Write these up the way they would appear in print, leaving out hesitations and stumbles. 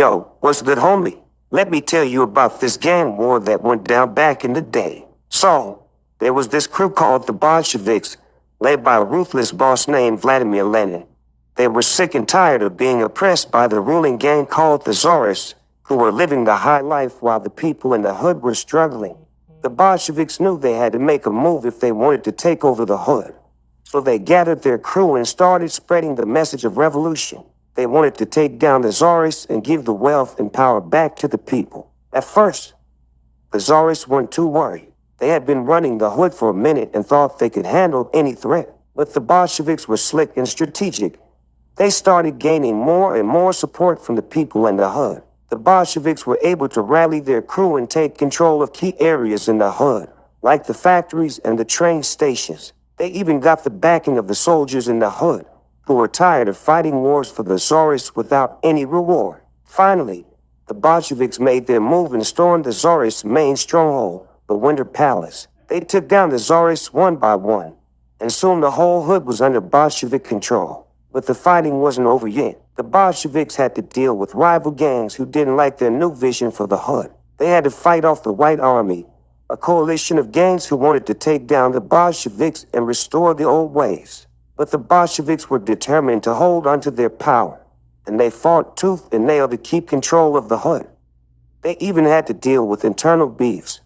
Yo, what's good, homie? Let me tell you about this gang war that went down back in the day. So, there was this crew called the Bolsheviks, led by a ruthless boss named Vladimir Lenin. They were sick and tired of being oppressed by the ruling gang called the Tsarists, who were living the high life while the people in the hood were struggling. The Bolsheviks knew they had to make a move if they wanted to take over the hood. So they gathered their crew and started spreading the message of revolution. They wanted to take down the Tsarists and give the wealth and power back to the people. At first, the Tsarists weren't too worried. They had been running the hood for a minute and thought they could handle any threat. But the Bolsheviks were slick and strategic. They started gaining more and more support from the people in the hood. The Bolsheviks were able to rally their crew and take control of key areas in the hood, like the factories and the train stations. They even got the backing of the soldiers in the hood, who were tired of fighting wars for the Tsarists without any reward. Finally, the Bolsheviks made their move and stormed the Tsarists' main stronghold, the Winter Palace. They took down the Tsarists one by one, and soon the whole hood was under Bolshevik control. But the fighting wasn't over yet. The Bolsheviks had to deal with rival gangs who didn't like their new vision for the hood. They had to fight off the White Army, a coalition of gangs who wanted to take down the Bolsheviks and restore the old ways. But the Bolsheviks were determined to hold onto their power, and they fought tooth and nail to keep control of the hood. They even had to deal with internal beefs,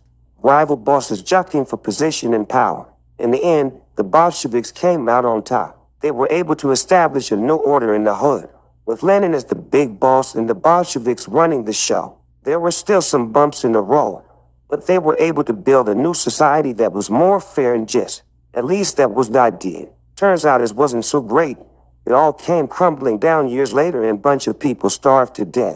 rival bosses jockeying for position and power. In the end, the Bolsheviks came out on top. They were able to establish a new order in the hood, with Lenin as the big boss and the Bolsheviks running the show. There were still some bumps in the road, but they were able to build a new society that was more fair and just. At least that was the idea. Turns out it wasn't so great. It all came crumbling down years later and a bunch of people starved to death.